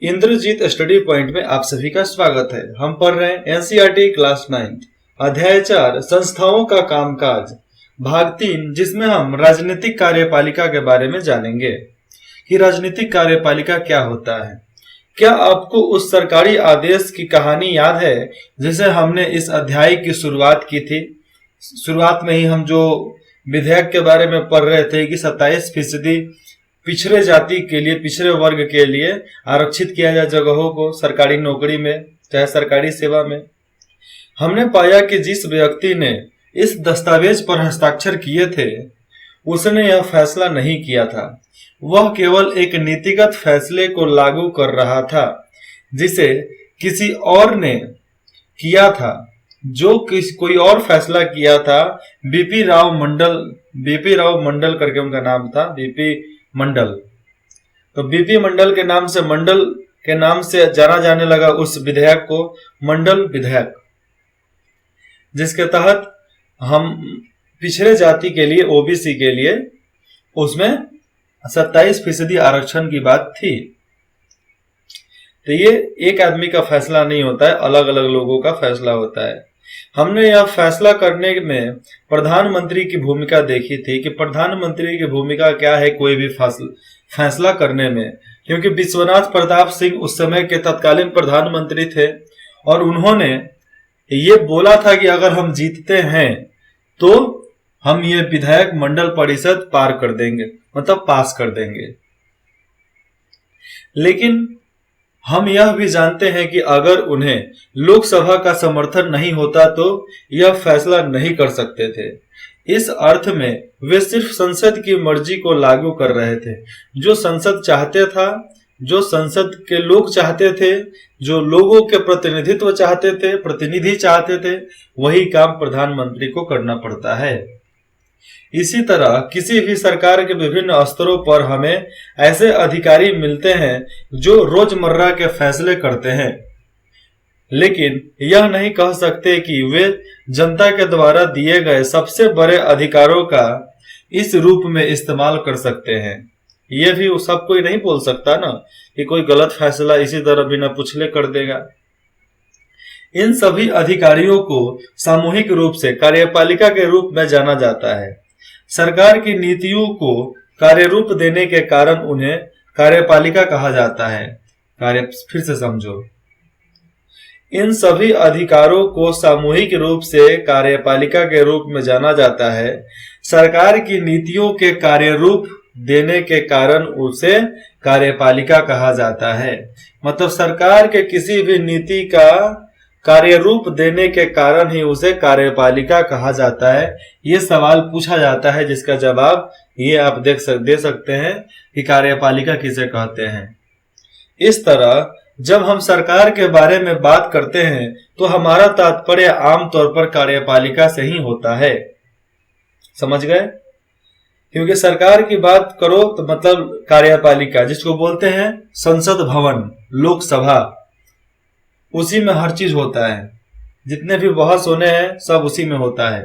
Indrajit study point में आप सभी का स्वागत है। हम पढ़ रहे हैं एनसीईआरटी क्लास 9 अध्याय 4 संस्थाओं का कामकाज भाग 3, जिसमें हम राजनीतिक कार्यपालिका के बारे में जानेंगे कि राजनीतिक कार्यपालिका क्या होता है। क्या आपको उस सरकारी आदेश की कहानी याद है जिसे हमने इस अध्याय की शुरुआत की थी? शुरुआत में ही हम जो विधेयक के बारे में पढ़ रहे थे कि 27% पिछड़े जाति के लिए, पिछड़े वर्ग के लिए आरक्षित किया जाए जगहों को सरकारी नौकरी में, चाहे सरकारी सेवा में। हमने पाया कि जिस व्यक्ति ने इस दस्तावेज पर हस्ताक्षर किए थे उसने यह फैसला नहीं किया था। वह केवल एक नीतिगत फैसले को लागू कर रहा था जिसे किसी और ने किया था, जो कोई और फैसला किया था। बीपी राव मंडल करके उनका नाम था, बीपी मंडल। तो बीपी मंडल के नाम से जाना जाने लगा उस विधेयक को मंडल विधेयक, जिसके तहत हम पिछड़े जाति के लिए, ओबीसी के लिए उसमें 27% आरक्षण की बात थी। तो ये एक आदमी का फैसला नहीं होता है, अलग अलग लोगों का फैसला होता है। हमने यह फैसला करने में प्रधानमंत्री की भूमिका देखी थी कि प्रधानमंत्री की भूमिका क्या है कोई भी फैसला करने में, क्योंकि विश्वनाथ प्रताप सिंह उस समय के तत्कालीन प्रधानमंत्री थे और उन्होंने ये बोला था कि अगर हम जीतते हैं तो हम ये विधेयक मंडल परिषद पार कर देंगे, मतलब पास कर देंगे। लेकिन हम यह भी जानते हैं कि अगर उन्हें लोकसभा का समर्थन नहीं होता तो यह फैसला नहीं कर सकते थे। इस अर्थ में वे सिर्फ संसद की मर्जी को लागू कर रहे थे। जो संसद चाहते था, जो संसद के लोग चाहते थे, जो लोगों के प्रतिनिधि चाहते थे, वही काम प्रधानमंत्री को करना पड़ता है। इसी तरह किसी भी सरकार के विभिन्न स्तरों पर हमें ऐसे अधिकारी मिलते हैं जो रोजमर्रा के फैसले करते हैं, लेकिन यह नहीं कह सकते कि वे जनता के द्वारा दिए गए सबसे बड़े अधिकारों का इस रूप में इस्तेमाल कर सकते हैं। यह भी सब कोई नहीं बोल सकता ना कि कोई गलत फैसला इसी तरह बिना पूछले कर देगा। इन सभी अधिकारियों को सामूहिक रूप से कार्यपालिका के रूप में जाना जाता है। सरकार की नीतियों को कार्यरूप देने के कारण उन्हें कार्यपालिका कहा जाता है। फिर से समझो, इन सभी अधिकारों को सामूहिक रूप से कार्यपालिका के रूप में जाना जाता है। सरकार की नीतियों के कार्यरूप देने के कारण उसे कार्यपालिका कहा जाता है। मतलब सरकार के किसी भी नीति का कार्यरूप देने के कारण ही उसे कार्यपालिका कहा जाता है। ये सवाल पूछा जाता है जिसका जवाब ये आप दे सकते हैं कि कार्यपालिका किसे कहते हैं। इस तरह जब हम सरकार के बारे में बात करते हैं तो हमारा तात्पर्य आमतौर पर कार्यपालिका से ही होता है। समझ गए? क्योंकि सरकार की बात करो तो मतलब कार्यपालिका, जिसको बोलते हैं संसद भवन, लोकसभा, उसी में हर चीज होता है। जितने भी बहस होने हैं सब उसी में होता है।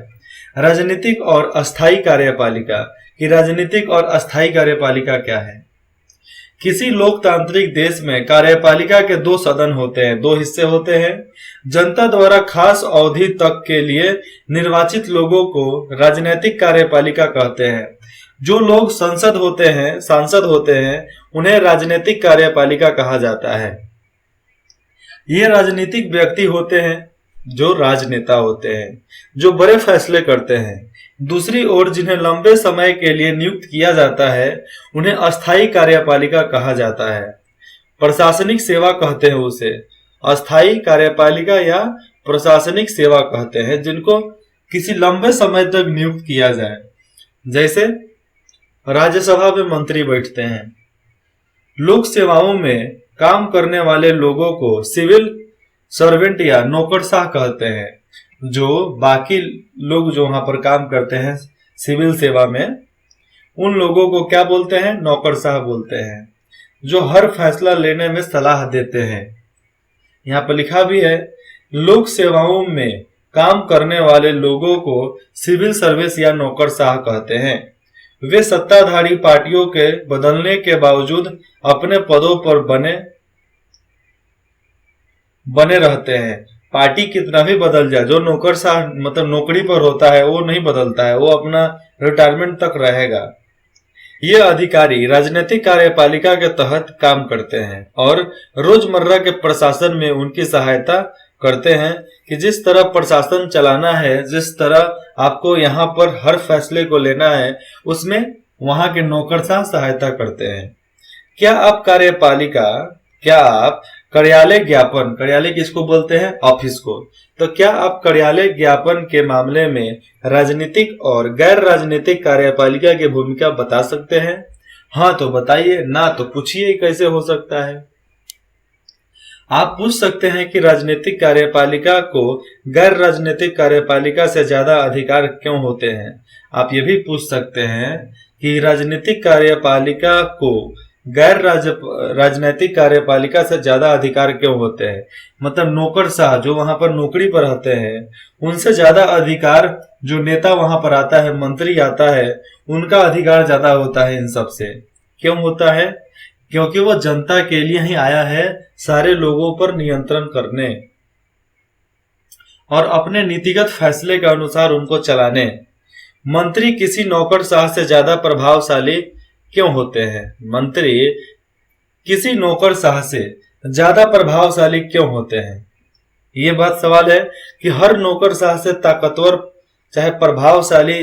राजनीतिक और अस्थायी कार्यपालिका की राजनीतिक और अस्थायी कार्यपालिका क्या है? किसी लोकतांत्रिक देश में कार्यपालिका के 2 सदन होते हैं, 2 हिस्से होते हैं। जनता द्वारा खास अवधि तक के लिए निर्वाचित लोगों को राजनीतिक कार्यपालिका कहते हैं। जो लोग सांसद होते हैं उन्हें राजनीतिक कार्यपालिका कहा जाता है। ये राजनीतिक व्यक्ति होते हैं जो राजनेता होते हैं, जो बड़े फैसले करते हैं। दूसरी ओर जिन्हें लंबे समय के लिए नियुक्त किया जाता है उन्हें अस्थायी कार्यपालिका कहा जाता है। प्रशासनिक सेवा कहते हैं उसे, अस्थायी कार्यपालिका या प्रशासनिक सेवा कहते हैं, जिनको किसी लंबे समय तक नियुक्त किया जाए। जैसे राज्यसभा में मंत्री बैठते हैं। लोक सेवाओं में काम करने वाले लोगों को सिविल सर्वेंट या नौकरशाह कहते हैं। जो बाकी लोग जो वहां पर काम करते हैं सिविल सेवा में, उन लोगों को क्या बोलते हैं? नौकरशाह बोलते हैं, जो हर फैसला लेने में सलाह देते हैं। यहाँ पर लिखा भी है, लोक सेवाओं में काम करने वाले लोगों को सिविल सर्विस या नौकरशाह कहते हैं। वे सत्ताधारी पार्टियों के बदलने के बावजूद अपने पदों पर बने बने रहते हैं। पार्टी कितना भी बदल जाए, जो नौकरशाह मतलब नौकरी पर होता है वो नहीं बदलता है, वो अपना रिटायरमेंट तक रहेगा। ये अधिकारी राजनीतिक कार्यपालिका के तहत काम करते हैं और रोजमर्रा के प्रशासन में उनकी सहायता करते हैं कि जिस तरह प्रशासन चलाना है, जिस तरह आपको यहाँ पर हर फैसले को लेना है, उसमें वहां के नौकरशाह सहायता करते हैं। क्या आप कार्यालय ज्ञापन, कार्यालय किसको बोलते हैं? ऑफिस को। तो क्या आप कार्यालय ज्ञापन के मामले में राजनीतिक और गैर राजनीतिक कार्यपालिका की भूमिका बता सकते हैं? हाँ तो बताइए, ना तो पूछिए कैसे हो सकता है। आप पूछ सकते हैं कि राजनीतिक कार्यपालिका को गैर राजनीतिक कार्यपालिका से ज्यादा अधिकार क्यों होते हैं। आप ये भी पूछ सकते हैं कि राजनीतिक कार्यपालिका को गैर राजनीतिक कार्यपालिका से ज्यादा अधिकार क्यों होते हैं। मतलब नौकरशाह जो वहां पर नौकरी पर रहते हैं, उनसे ज्यादा अधिकार जो नेता वहां पर आता है, मंत्री आता है, उनका अधिकार ज्यादा होता है इन सब से। क्यों होता है? क्योंकि वो जनता के लिए ही आया है, सारे लोगों पर नियंत्रण करने और अपने नीतिगत फैसले के अनुसार उनको चलाने। मंत्री किसी नौकरशाह से ज्यादा प्रभावशाली क्यों होते हैं? मंत्री किसी नौकरशाह से ज्यादा प्रभावशाली क्यों होते हैं? ये बात सवाल है कि हर नौकरशाह से ताकतवर चाहे प्रभावशाली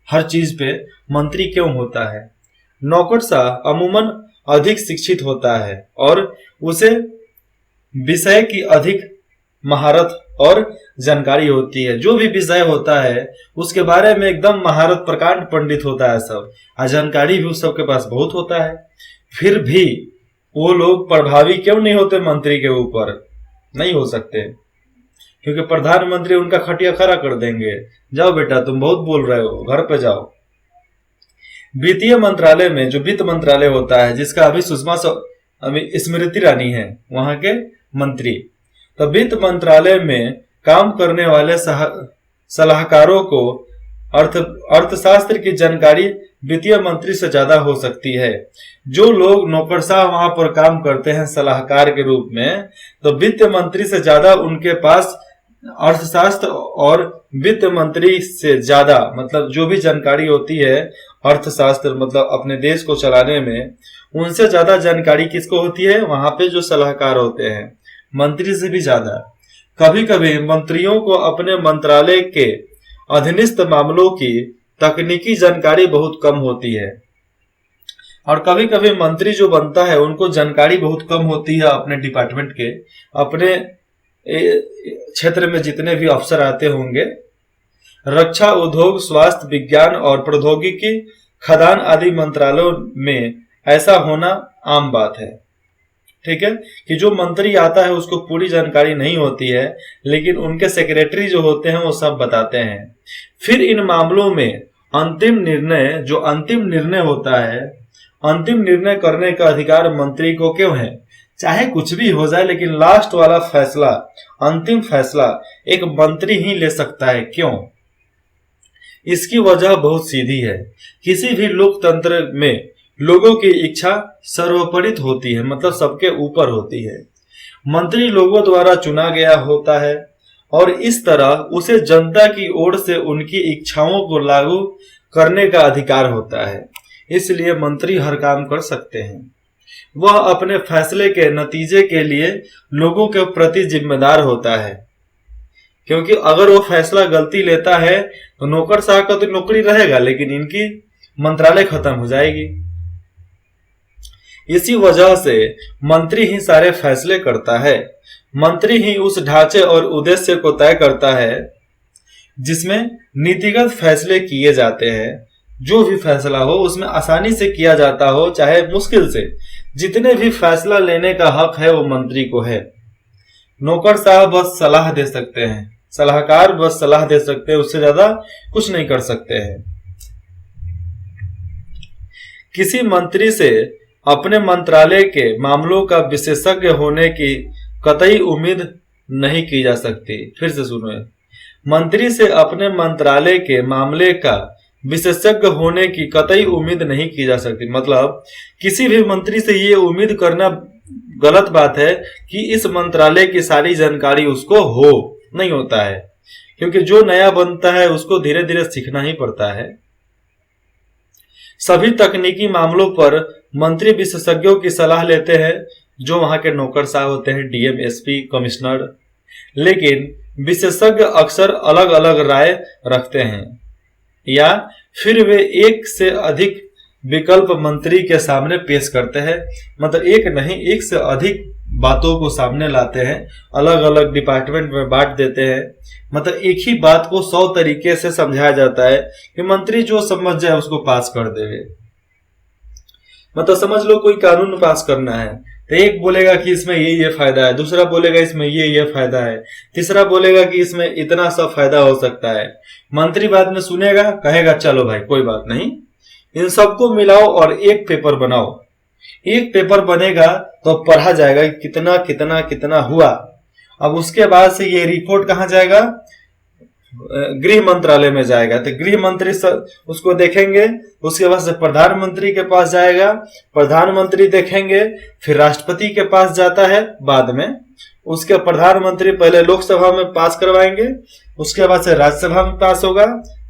हर चीज पे मंत्री क्यों होता है? नौकरशाह अमूमन अधिक शिक्षित होता है और उसे विषय की अधिक महारत और जानकारी होती है। जो भी विषय होता है उसके बारे में एकदम महारत, प्रकांड पंडित होता है सब, और जानकारी भी उस सबके पास बहुत होता है। फिर भी वो लोग प्रभावी क्यों नहीं होते मंत्री के ऊपर? नहीं हो सकते, क्योंकि प्रधानमंत्री उनका खटिया खड़ा कर देंगे। जाओ बेटा, तुम बहुत बोल रहे हो, घर पे जाओ। वित्तीय मंत्रालय में जो वित्त मंत्रालय होता है, जिसका अभी स्मृति ईरानी है वहां के मंत्री, तो वित्त मंत्रालय में काम करने वाले सलाहकारों को अर्थशास्त्र की जानकारी वित्तीय मंत्री से ज्यादा हो सकती है। जो लोग नौकरशाह वहां पर काम करते हैं सलाहकार के रूप में, तो वित्त मंत्री से ज्यादा उनके पास अर्थशास्त्र और वित्त मंत्री से ज्यादा मतलब जो भी जानकारी होती है अर्थशास्त्र मतलब अपने देश को चलाने में, उनसे ज्यादा जानकारी किसको होती है? वहां पे जो सलाहकार होते हैं, मंत्री से भी ज्यादा। कभी कभी मंत्रियों को अपने मंत्रालय के अधीनस्थ मामलों की तकनीकी जानकारी बहुत कम होती है, और कभी कभी मंत्री जो बनता है उनको जानकारी बहुत कम होती है अपने डिपार्टमेंट के, अपने क्षेत्र में जितने भी अफसर आते होंगे। रक्षा, उद्योग, स्वास्थ्य, विज्ञान और प्रौद्योगिकी, खदान आदि मंत्रालयों में ऐसा होना आम बात है। ठीक है, कि जो मंत्री आता है उसको पूरी जानकारी नहीं होती है, लेकिन उनके सेक्रेटरी जो होते हैं वो सब बताते हैं। फिर इन मामलों में अंतिम निर्णय होता है, अंतिम निर्णय करने का अधिकार मंत्री को क्यों है? चाहे कुछ भी हो जाए, लेकिन लास्ट वाला फैसला, अंतिम फैसला एक मंत्री ही ले सकता है। क्यों? इसकी वजह बहुत सीधी है। किसी भी लोकतंत्र में लोगों की इच्छा सर्वोपरि होती है, मतलब सबके ऊपर होती है। मंत्री लोगों द्वारा चुना गया होता है और इस तरह उसे जनता की ओर से उनकी इच्छाओं को लागू करने का अधिकार होता है। इसलिए मंत्री हर काम कर सकते हैं। वह अपने फैसले के नतीजे के लिए लोगों के प्रति जिम्मेदार होता है, क्योंकि अगर वो फैसला गलती लेता है तो नौकरशाह का तो नौकरी रहेगा, लेकिन इनकी मंत्रालय खत्म हो जाएगी। इसी वजह से मंत्री ही सारे फैसले करता है। मंत्री ही उस ढांचे और उद्देश्य को तय करता है जिसमें नीतिगत फैसले किए जाते हैं। जो भी फैसला हो उसमें आसानी से किया जाता हो, चाहे मुश्किल से, जितने भी फैसला लेने का हक है वो मंत्री को है। नौकरशाह बस सलाह दे सकते हैं, सलाहकार बस सलाह दे सकते हैं, उससे ज्यादा कुछ नहीं कर सकते हैं। किसी मंत्री से अपने मंत्रालय के मामलों का विशेषज्ञ होने की कतई उम्मीद नहीं की जा सकती। फिर से सुनो, मंत्री से अपने मंत्रालय के मामले का विशेषज्ञ होने की कतई उम्मीद नहीं की जा सकती। मतलब किसी भी मंत्री से ये उम्मीद करना गलत बात है कि इस मंत्रालय की सारी जानकारी उसको नहीं होता है, क्योंकि जो नया बनता है उसको धीरे धीरे सीखना ही पड़ता है। सभी तकनीकी मामलों पर मंत्री विशेषज्ञों की सलाह लेते हैं, जो वहां के नौकरशाह होते हैं, डीएम, एसपी, कमिश्नर। लेकिन विशेषज्ञ अक्सर अलग अलग राय रखते हैं, या फिर वे एक से अधिक विकल्प मंत्री के सामने पेश करते हैं। मतलब एक नहीं, एक से अधिक बातों को सामने लाते हैं, अलग अलग डिपार्टमेंट में बांट देते हैं। मतलब एक ही बात को 100 तरीके से समझाया जाता है कि मंत्री जो समझ जाए उसको पास कर देवे। मतलब समझ लो कोई कानून पास करना है तो एक बोलेगा कि इसमें ये फायदा है, दूसरा बोलेगा इसमें ये फायदा है, तीसरा बोलेगा कि इसमें इतना सा फायदा हो सकता है। मंत्री बाद में सुनेगा, कहेगा चलो भाई कोई बात नहीं, इन सबको मिलाओ और एक पेपर बनाओ। एक पेपर बनेगा तो पढ़ा जाएगा कितना कितना कितना हुआ। अब उसके बाद से ये रिपोर्ट कहाँ जाएगा? गृह मंत्रालय में जाएगा। तो गृह मंत्री उसको देखेंगे, उसके बाद से प्रधानमंत्री के पास जाएगा, प्रधानमंत्री देखेंगे, फिर राष्ट्रपति के पास जाता है बाद में। उसके प्रधानमंत्री पहले लोकसभा में पास करवाएंगे, उसके बाद से राज्यसभा में पास होगा,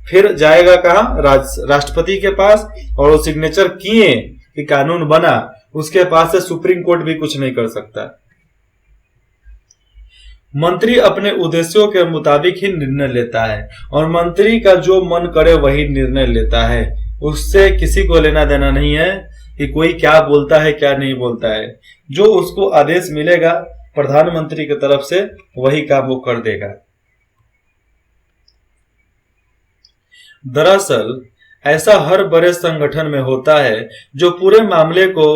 फिर जाएगा कहाँ? राष्ट्रपति के पास, और वो सिग्नेचर किए कि कानून बना, उसके पास से सुप्रीम कोर्ट भी कुछ नहीं कर सकता। मंत्री अपने उद्देश्यों के मुताबिक ही निर्णय लेता है, और मंत्री का जो मन करे वही निर्णय लेता है। उससे किसी को लेना देना नहीं है कि कोई क्या बोलता है क्या नहीं बोलता है। जो उसको आदेश मिलेगा प्रधानमंत्री की तरफ से वही काम वो कर देगा। दरअसल ऐसा हर बड़े संगठन में होता है जो पूरे मामले को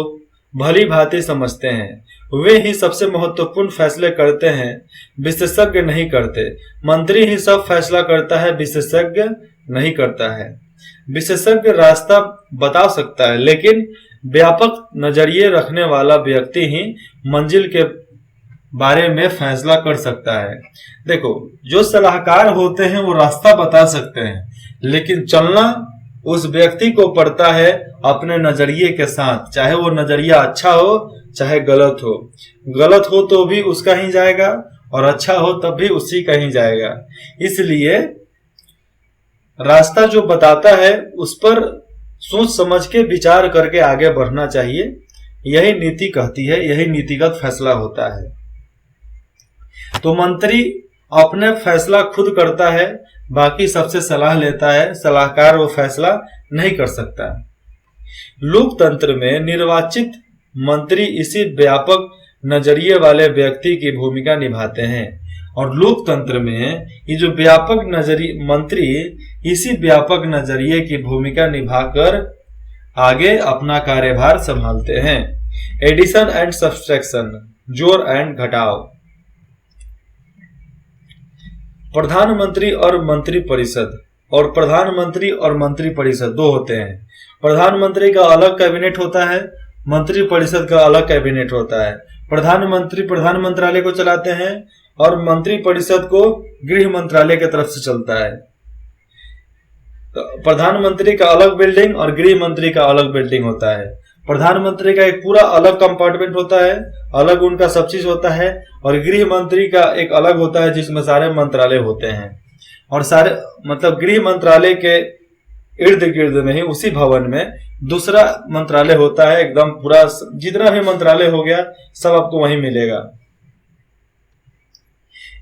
भली भांति समझते हैं। वे ही सबसे महत्वपूर्ण फैसले करते हैं, विशेषज्ञ नहीं करते। मंत्री ही सब फैसला करता है, विशेषज्ञ नहीं करता है। विशेषज्ञ रास्ता बता सकता है, लेकिन व्यापक नजरिए रखने वाला व्यक्ति ही मंजिल के बारे में फैसला कर सकता है। देखो, जो सलाहकार होते हैं वो रास्ता बता सकते हैं, लेकिन चलना उस व्यक्ति को पड़ता है अपने नजरिए के साथ। चाहे वो नजरिया अच्छा हो चाहे गलत हो, गलत हो तो भी उसका ही जाएगा, और अच्छा हो तब भी उसी का ही जाएगा। इसलिए रास्ता जो बताता है उस पर सोच समझ के विचार करके आगे बढ़ना चाहिए। यही नीति कहती है, यही नीतिगत फैसला होता है। तो मंत्री अपने फैसला खुद करता है, बाकी सबसे सलाह लेता है। सलाहकार वो फैसला नहीं कर सकता। लोकतंत्र में निर्वाचित मंत्री इसी व्यापक नजरिए वाले व्यक्ति की भूमिका निभाते हैं, और लोकतंत्र में ये जो व्यापक नजरिए मंत्री इसी व्यापक नजरिए की भूमिका निभाकर आगे अपना कार्यभार संभालते हैं। एडिशन एंड सब्सट्रैक्शन, जोड़ एंड घटाव। प्रधानमंत्री और मंत्री परिषद, और प्रधानमंत्री और मंत्री परिषद दो होते हैं। प्रधानमंत्री का अलग कैबिनेट होता है, मंत्री परिषद का अलग कैबिनेट होता है। प्रधानमंत्री प्रधान मंत्रालय को चलाते हैं, और मंत्री परिषद को गृह मंत्रालय की तरफ से चलता है। तो प्रधानमंत्री का अलग बिल्डिंग और गृह मंत्री का अलग बिल्डिंग होता है। प्रधानमंत्री का एक पूरा अलग कंपार्टमेंट होता है, अलग उनका सब चीज होता है, और गृह मंत्री का एक अलग होता है जिसमें सारे मंत्रालय होते हैं। और सारे मतलब गृह मंत्रालय के इर्द गिर्द में ही उसी भवन में दूसरा मंत्रालय होता है। एकदम पूरा जितना भी मंत्रालय हो गया सब आपको वहीं मिलेगा।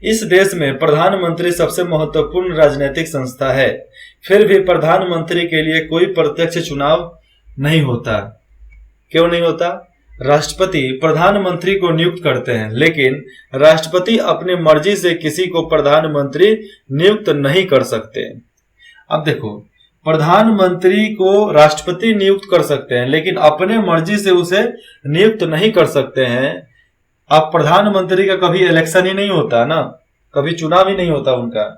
इस देश में प्रधानमंत्री सबसे महत्वपूर्ण राजनीतिक संस्था है। फिर भी प्रधानमंत्री के लिए कोई प्रत्यक्ष चुनाव नहीं होता। क्यों नहीं होता? राष्ट्रपति प्रधानमंत्री को नियुक्त करते हैं, लेकिन राष्ट्रपति अपनी मर्जी से किसी को प्रधानमंत्री नियुक्त नहीं कर सकते। अब देखो, प्रधानमंत्री को राष्ट्रपति नियुक्त कर सकते हैं, लेकिन अपने मर्जी से उसे नियुक्त नहीं कर सकते हैं। अब प्रधानमंत्री का कभी इलेक्शन ही नहीं होता ना, कभी चुनाव ही नहीं होता उनका।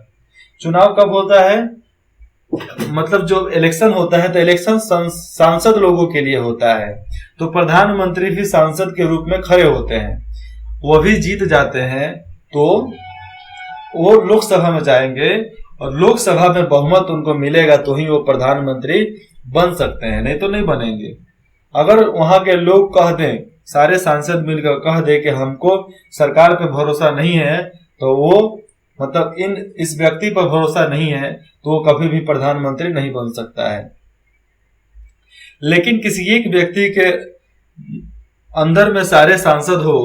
चुनाव कब होता है? मतलब जो इलेक्शन होता है तो इलेक्शन सांसद लोगों के लिए होता है। तो प्रधानमंत्री भी सांसद के रूप में खड़े होते हैं, वो भी जीत जाते हैं तो वो लोकसभा में जाएंगे, और लोकसभा में बहुमत उनको मिलेगा तो ही वो प्रधानमंत्री बन सकते हैं, नहीं तो नहीं बनेंगे। अगर वहां के लोग कह दें सारे सांसद मिलकर कह दे कि हमको सरकार पे भरोसा नहीं है, तो वो मतलब इस व्यक्ति पर भरोसा नहीं है, तो वो कभी भी प्रधानमंत्री नहीं बन सकता है। लेकिन किसी एक व्यक्ति के अंदर में सारे सांसद हो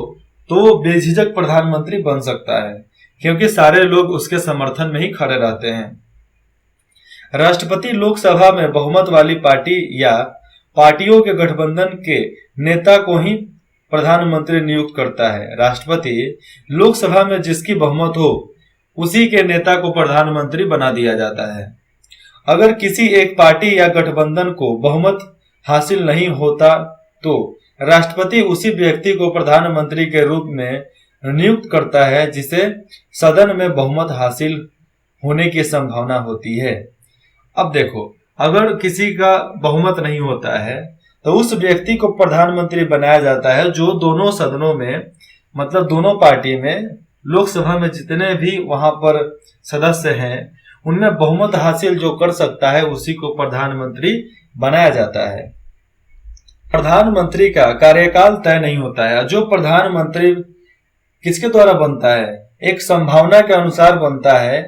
तो वो बेझिझक प्रधानमंत्री बन सकता है, क्योंकि सारे लोग उसके समर्थन में ही खड़े रहते हैं। राष्ट्रपति लोकसभा में बहुमत वाली पार्टी या पार्टियों के गठबंधन के नेता को ही प्रधानमंत्री नियुक्त करता है। राष्ट्रपति लोकसभा में जिसकी बहुमत हो उसी के नेता को प्रधानमंत्री बना दिया जाता है। अगर किसी एक पार्टी या गठबंधन को बहुमत हासिल नहीं होता तो राष्ट्रपति उसी व्यक्ति को प्रधानमंत्री के रूप में नियुक्त करता है जिसे सदन में बहुमत हासिल होने की संभावना होती है। अब देखो, अगर किसी का बहुमत नहीं होता है तो उस व्यक्ति को प्रधानमंत्री बनाया जाता है जो दोनों सदनों में, मतलब दोनों पार्टी में, लोकसभा में जितने भी वहां पर सदस्य हैं उनमें बहुमत हासिल जो कर सकता है उसी को प्रधानमंत्री बनाया जाता है। प्रधानमंत्री का कार्यकाल तय नहीं होता है। जो प्रधानमंत्री किसके द्वारा बनता है, एक संभावना के अनुसार बनता है,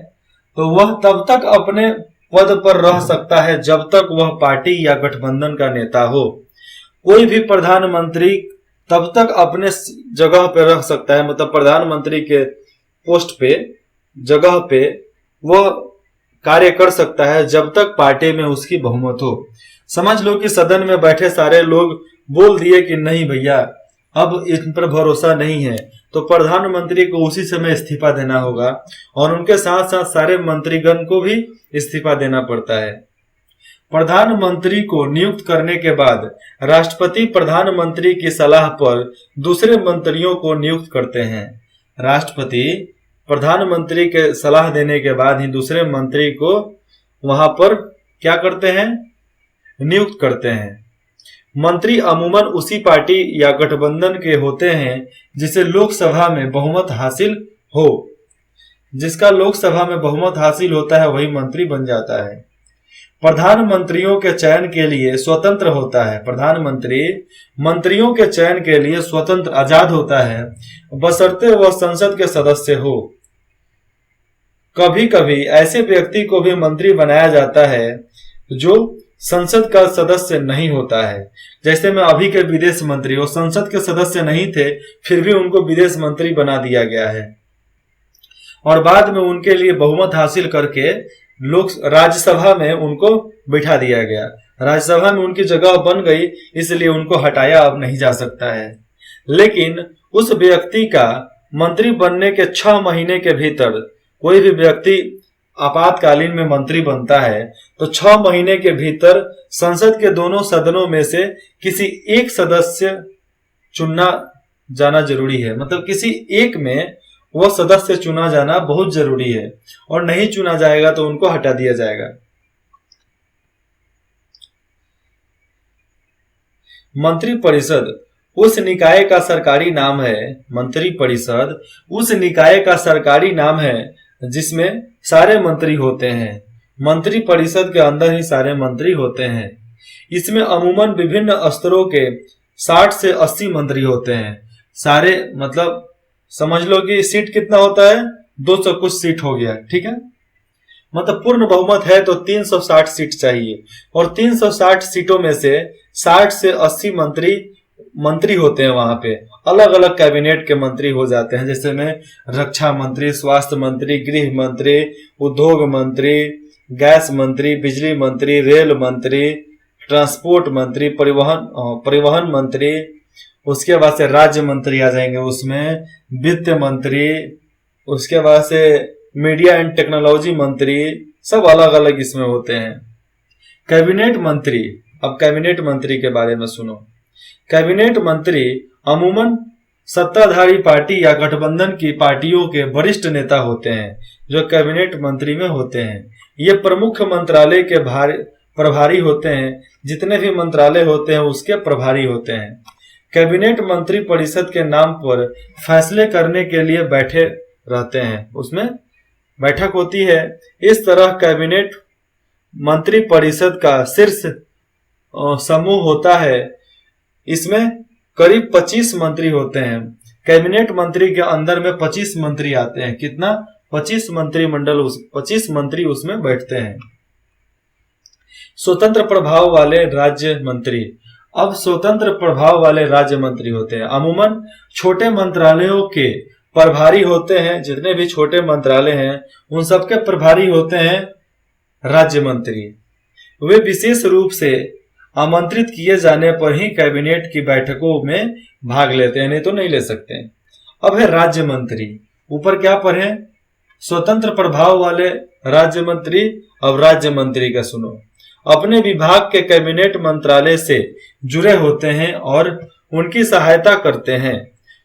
तो वह तब तक अपने पद पर रह सकता है जब तक वह पार्टी या गठबंधन का नेता हो। कोई भी प्रधानमंत्री तब तक अपने जगह पे रह सकता है, मतलब प्रधानमंत्री के पोस्ट पे, जगह पे वह कार्य कर सकता है जब तक पार्टी में उसकी बहुमत हो। समझ लो कि सदन में बैठे सारे लोग बोल दिए कि नहीं भैया अब इन पर भरोसा नहीं है, तो प्रधानमंत्री को उसी समय इस्तीफा देना होगा और उनके साथ साथ सारे मंत्रीगण को भी इस्तीफा देना पड़ता है। प्रधानमंत्री को नियुक्त करने के बाद राष्ट्रपति प्रधानमंत्री की सलाह पर दूसरे मंत्रियों को नियुक्त करते हैं। राष्ट्रपति प्रधानमंत्री के सलाह देने के बाद ही दूसरे मंत्री को वहां पर क्या करते हैं, नियुक्त करते हैं। मंत्री अमूमन उसी पार्टी या गठबंधन के होते हैं जिसे लोकसभा में बहुमत हासिल हो। जिसका लोकसभा में बहुमत हासिल होता है वही मंत्री बन जाता है। प्रधानमंत्रियों के चयन के लिए स्वतंत्र होता है। प्रधानमंत्री मंत्रियों के चयन के लिए स्वतंत्र, आजाद होता है, बशर्ते वह संसद के सदस्य हो। कभी कभी ऐसे व्यक्ति को भी मंत्री बनाया जाता है जो संसद का सदस्य नहीं होता है। जैसे में अभी के विदेश मंत्री, वो संसद के सदस्य नहीं थे फिर भी उनको विदेश मंत्री बना दिया गया है और बाद में उनके लिए बहुमत हासिल करके लोक राज्यसभा में उनको बिठा दिया गया। राज्यसभा में उनकी जगह बन गई, इसलिए उनको हटाया अब नहीं जा सकता है। लेकिन उस व्यक्ति का मंत्री बनने के 6 महीने के भीतर, कोई भी व्यक्ति आपातकालीन में मंत्री बनता है तो 6 महीने के भीतर संसद के दोनों सदनों में से किसी एक सदस्य चुनना जाना जरूरी है। मतलब किसी एक में वह सदस्य चुना जाना बहुत जरूरी है और नहीं चुना जाएगा तो उनको हटा दिया जाएगा। मंत्रिपरिषद उस निकाय का सरकारी नाम है। मंत्रिपरिषद उस निकाय का सरकारी नाम है जिसमें सारे मंत्री होते हैं। मंत्रिपरिषद के अंदर ही सारे मंत्री होते हैं। इसमें अमूमन विभिन्न स्तरों के 60 से 80 मंत्री होते हैं। सारे, मतलब समझ लो कि सीट कितना होता है, 200 कुछ सीट हो गया, ठीक है। मतलब पूर्ण बहुमत है तो 360 सीट चाहिए और 360 सीटों में से 60 से 80 मंत्री होते हैं। वहां पे अलग अलग कैबिनेट के मंत्री हो जाते हैं, जैसे में रक्षा मंत्री, स्वास्थ्य मंत्री, गृह मंत्री, उद्योग मंत्री, गैस मंत्री, बिजली मंत्री, रेल मंत्री, ट्रांसपोर्ट मंत्री, परिवहन मंत्री, उसके बाद से राज्य मंत्री आ जाएंगे, उसमें वित्त मंत्री, उसके बाद से मीडिया एंड टेक्नोलॉजी मंत्री, सब अलग अलग इसमें होते हैं। कैबिनेट मंत्री, अब कैबिनेट मंत्री के बारे में सुनो। कैबिनेट मंत्री अमूमन सत्ताधारी पार्टी या गठबंधन की पार्टियों के वरिष्ठ नेता होते हैं जो कैबिनेट मंत्री में होते हैं। ये प्रमुख मंत्रालय के प्रभारी होते हैं। जितने भी मंत्रालय होते हैं उसके प्रभारी होते हैं। कैबिनेट मंत्री परिषद के नाम पर फैसले करने के लिए बैठे रहते हैं, उसमें बैठक होती है। इस तरह कैबिनेट मंत्री परिषद का शीर्ष समूह होता है। इसमें करीब 25 मंत्री होते हैं। कैबिनेट मंत्री के अंदर में 25 मंत्री आते हैं। कितना? 25 मंत्रिमंडल, 25 मंत्री उसमें बैठते हैं। स्वतंत्र प्रभाव वाले राज्य मंत्री। अब स्वतंत्र प्रभाव वाले राज्य मंत्री होते हैं। अमूमन छोटे मंत्रालयों के प्रभारी होते हैं। जितने भी छोटे मंत्रालय हैं उन सबके प्रभारी होते हैं राज्य मंत्री। वे विशेष रूप से आमंत्रित किए जाने पर ही कैबिनेट की बैठकों में भाग लेते हैं, नहीं तो नहीं ले सकते। अब है राज्य मंत्री। ऊपर क्या पढ़े? स्वतंत्र प्रभाव वाले राज्य मंत्री। अब राज्य मंत्री का सुनो। अपने विभाग के कैबिनेट मंत्रालय से जुड़े होते हैं और उनकी सहायता करते हैं।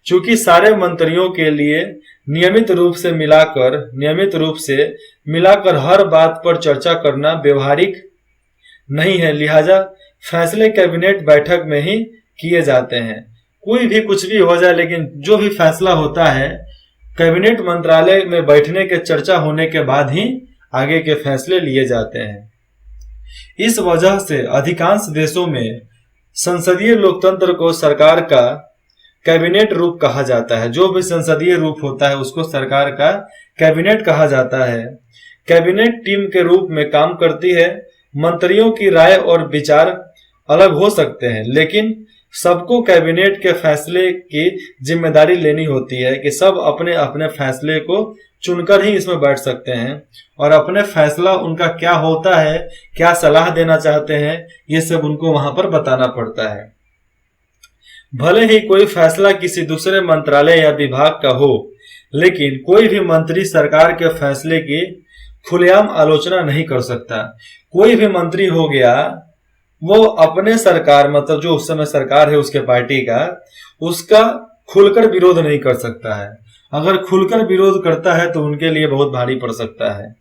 चूंकि सारे मंत्रियों के लिए नियमित रूप से मिलाकर हर बात पर चर्चा करना व्यवहारिक नहीं है, लिहाजा फैसले कैबिनेट बैठक में ही किए जाते हैं। कोई भी कुछ भी हो जाए, लेकिन जो भी फैसला होता है कैबिनेट मंत्रालय में बैठने के चर्चा होने के बाद ही आगे के फैसले लिए जाते हैं। इस वजह से अधिकांश देशों में संसदीय लोकतंत्र को सरकार का कैबिनेट रूप कहा जाता है। जो भी संसदीय रूप होता है उसको सरकार का कैबिनेट कहा जाता है। कैबिनेट टीम के रूप में काम करती है। मंत्रियों की राय और विचार अलग हो सकते हैं, लेकिन सबको कैबिनेट के फैसले की जिम्मेदारी लेनी होती है कि सब अपने अपने फैसले को चुनकर ही इसमें बैठ सकते हैं और अपने फैसला उनका क्या होता है, क्या सलाह देना चाहते हैं, ये सब उनको वहां पर बताना पड़ता है। भले ही कोई फैसला किसी दूसरे मंत्रालय या विभाग का हो, लेकिन कोई भी मंत्री सरकार के फैसले की खुलेआम आलोचना नहीं कर सकता। कोई भी मंत्री हो गया, वो अपने सरकार, मतलब जो उस समय सरकार है उसके पार्टी का, उसका खुलकर विरोध नहीं कर सकता है। अगर खुलकर विरोध करता है तो उनके लिए बहुत भारी पड़ सकता है।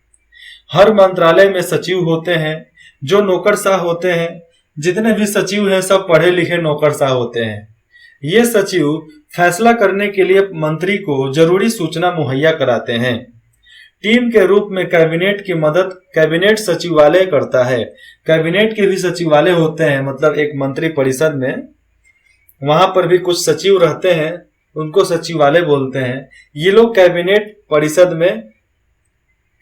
हर मंत्रालय में सचिव होते हैं जो नौकरशाह होते हैं। जितने भी सचिव हैं सब पढ़े लिखे नौकरशाह होते हैं। ये सचिव फैसला करने के लिए मंत्री को जरूरी सूचना मुहैया कराते हैं। टीम के रूप में कैबिनेट की मदद कैबिनेट सचिवालय करता है। कैबिनेट के भी सचिवालय होते हैं, मतलब एक मंत्री परिषद में वहां पर भी कुछ सचिव रहते हैं, उनको सचिवालय बोलते हैं। ये लोग कैबिनेट परिषद में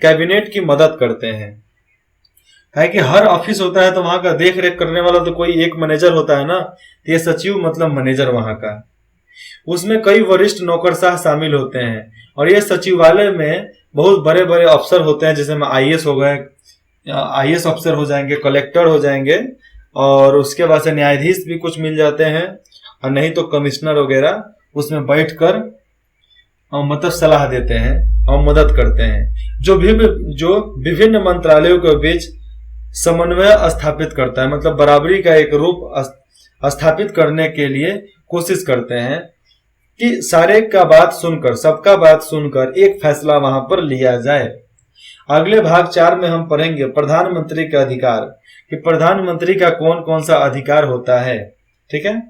कैबिनेट की मदद करते हैं। है कि हर ऑफिस होता है तो वहां का देख रेख करने वाला तो कोई एक मैनेजर होता है ना, तो ये सचिव मतलब मैनेजर वहां का। उसमें कई वरिष्ठ नौकरशाह शामिल होते हैं और ये सचिवालय में बहुत बड़े बड़े अफसर होते हैं, जैसे में आईएएस हो गए, आईएएस अफसर हो जाएंगे, कलेक्टर हो जाएंगे और उसके बाद से न्यायाधीश भी कुछ मिल जाते हैं और नहीं तो कमिश्नर वगैरह उसमें बैठकर मतलब सलाह देते हैं और मदद करते हैं। जो विभिन्न मंत्रालयों के बीच समन्वय स्थापित करता है, मतलब बराबरी का एक रूप स्थापित करने के लिए कोशिश करते हैं कि सारे का बात सुनकर, सबका बात सुनकर एक फैसला वहां पर लिया जाए। अगले भाग 4 में हम पढ़ेंगे प्रधानमंत्री का अधिकार, कि प्रधानमंत्री का कौन कौन सा अधिकार होता है। ठीक है।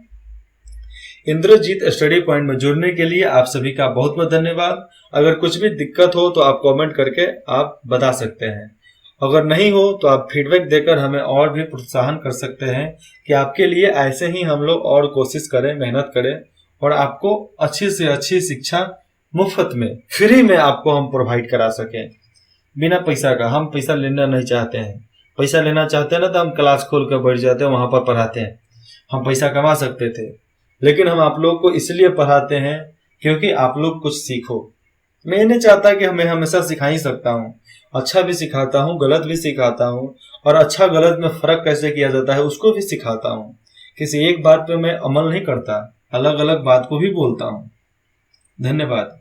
इंद्रजीत स्टडी पॉइंट में जुड़ने के लिए आप सभी का बहुत बहुत धन्यवाद। अगर कुछ भी दिक्कत हो तो आप कमेंट करके आप बता सकते हैं। अगर नहीं हो तो आप फीडबैक देकर हमें और भी प्रोत्साहन कर सकते हैं कि आपके लिए ऐसे ही हम लोग और कोशिश करें, मेहनत करें और आपको अच्छी से अच्छी शिक्षा मुफ्त में, फ्री में आपको हम प्रोवाइड करा सकें, बिना पैसा का। हम पैसा लेना नहीं चाहते हैं। पैसा लेना चाहते हैं ना तो हम क्लास खोल कर बैठ जाते हैं, वहां पर पढ़ाते हैं। हम पैसा कमा सकते थे, लेकिन हम आप लोग को इसलिए पढ़ाते हैं क्योंकि आप लोग कुछ सीखो। मैं नहीं चाहता कि मैं हमेशा सिखा ही सकता हूँ, अच्छा भी सिखाता हूँ, गलत भी सिखाता हूँ और अच्छा गलत में फर्क कैसे किया जाता है उसको भी सिखाता हूँ। किसी एक बात पे मैं अमल नहीं करता, अलग अलग बात को भी बोलता हूँ। धन्यवाद।